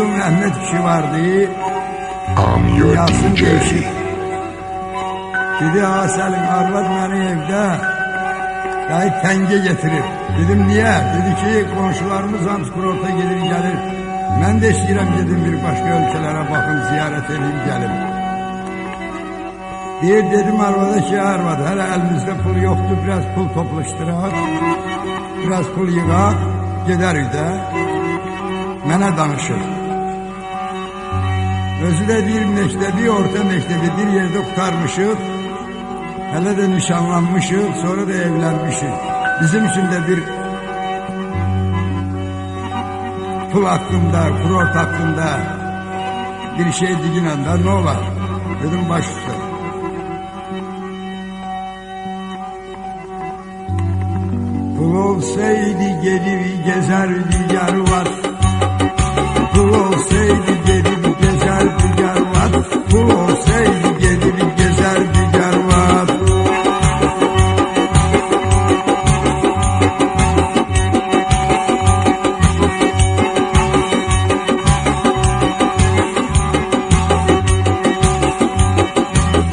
tanıdığım Mehmet kişi vardı. Yasin değişik. Dedi ha Selim arvad beni evde dayı tenge getirir. Dedim niye? Dedi ki komşularımız hamsi kurorta gelir gelir. Ben de istəyirəm dedim bir başka ülkelere bakın ziyaret edeyim gelin. Dedim arvada ki arvad hele elimizde pul yoktu biraz pul toplaştırak. Biraz pul yığaq gedərik də. Mənə danışır. Özü de bir mektebi, orta mektebi bir yerde kurtarmışıq. Hele de nişanlanmışıq, sonra da evlenmişik. Bizim için de bir pul hakkında, kurort hakkında bir şey diginəndə ne olar? Dedim baş üstə. Pul olsaydı gelip gezerdi yer var. Pul olsaydı gelip gezerdi yer var. Pul olsaydı gelip gezerdi yer var.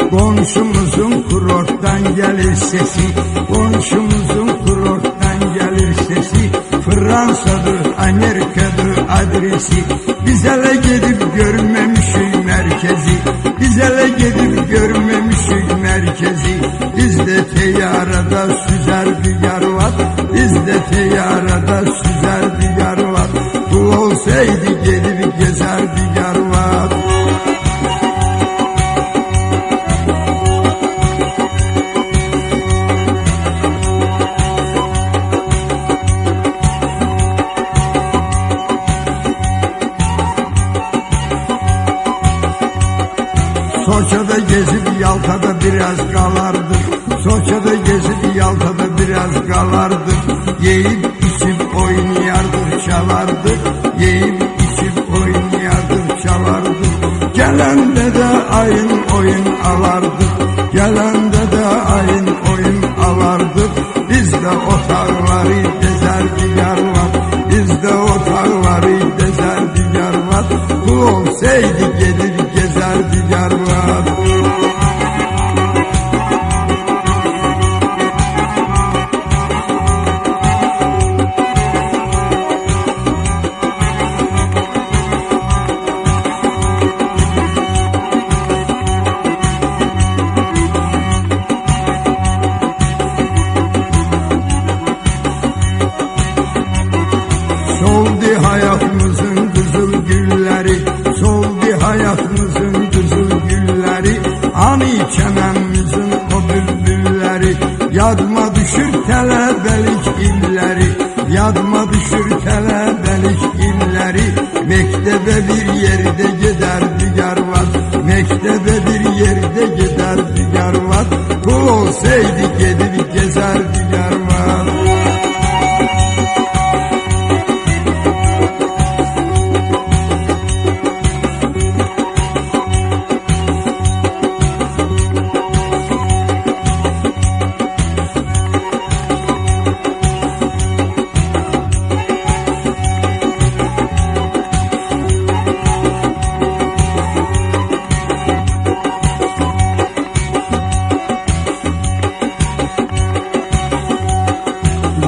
Komşumuzun kurorttan gelir sesi, komşumuzun kurorttan gelir sesi. Fransa'dır, Amerika'dır adresi. Biz hele gidip görmemişik merkezi. Biz hele gidip görmemişik merkezi. Bizde teyyarada süzerdi yarvat. Bizde teyyarada süzerdi yarvat. Pul olsaydı gelip gezerdi yarvat. Soça'da gezip Yalta'da biraz kalardık. Soça'da gezip Yalta'da biraz kalardık. Yiyip içip oynayardık çalardık. Yiyip içip oynayardık çalardık. Gelende de ayın oyun alardık. Gelende de ayın oyun alardık. Biz de otağları dezerdi yarvat. Biz de otağları dezerdi yarvat. Pul olsaydı gelir gezerdi yarvat. Soldu hayatımızın kızıl gülleri, soldu hayatımızın kızıl gülleri. Ani çememizin o bülbülleri, yadıma düşür telebelik illeri. Yadıma düşür telebelik illeri. Mektebe bir yerde giderdi yarvat. Mektebe bir yerde giderdi yarvat. Pul olsaydı gidip gezerdi yarvat.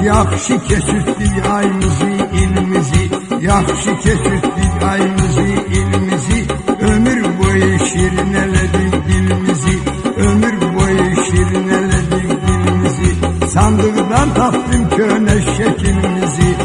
Yaxşı keçirtdik ayımızı, ilimizi. Yaxşı keçirtdik ayımızı, ilimizi. Ömür boyu şirineledik dilimizi. Ömür boyu şirineledik dilimizi. Sandıktan tapdım köhne şeklimizi.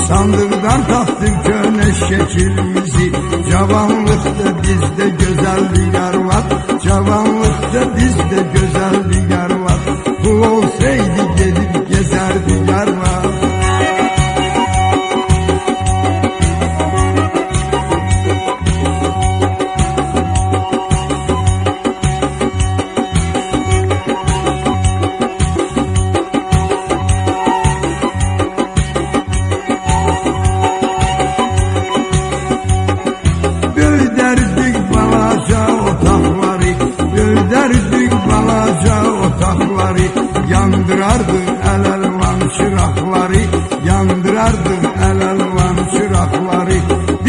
Sandıktan tapdım köhne şeklimizi. Cavanlıkta bizde güzeldi yarvat. Cavanlıkta bizde güzeldi yarvat. Pul olsaydı gelip gezerdi yarvat. Gölderdik balaca otakları, gölderdik balaca otakları. Yandırardı el elvan çırakları, yandırardı el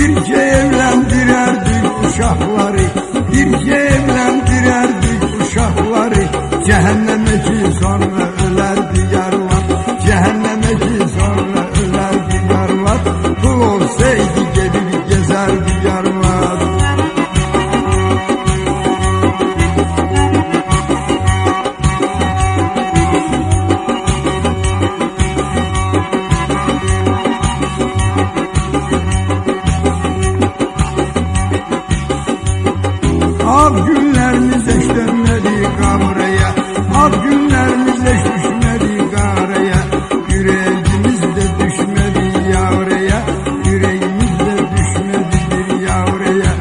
birce evlendirerdik uşakları, birce evlendirerdik uşakları. Cehenneme ki sonra ölerdi yarlar, cehenneme ki sonra ölerdi yarlar. Kul olsaydı gelip gezerdi yarlar. Ak günlerimiz eş dönmedi kabraya, ak günlerimiz eş düşmedi karaya. Yüreğimiz de düşmedi yavraya, yüreğimiz de düşmedi bir yavraya.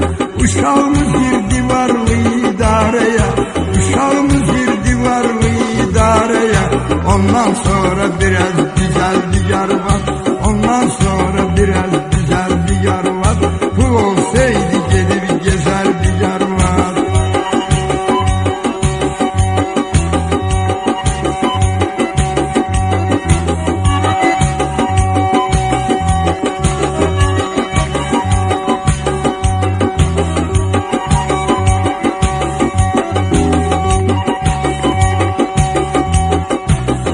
Uşağımız girdi varlı idareye, uşağımız girdi varlı idareye. Ondan sonra biraz güzeldi yar var, ondan sonra biraz güzeldi yar var. Kul olsaydı gelip gezerdi yar var.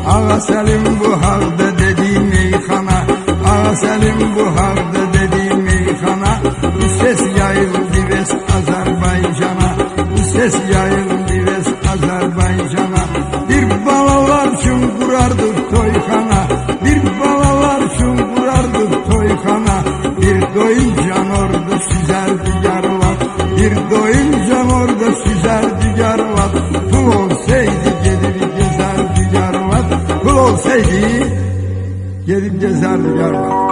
Ağa Selim bu halde dedi meyhana, Ağa Selim bu halde dedi meyhana. Bu ses yayıldı ves Azerbaycan'a, bu ses yayıldı ves Azerbaycan'a. Bir balalar için kurardık toyxana, bir balalar için kurardık toyxana. Bir doyunca orada süzerdi yarlar, bir doyunca orada süzerdi yarlar. Kul olsaydı gelip gezerdi yarlar, kul olsaydı gelip gezerdi yarlar.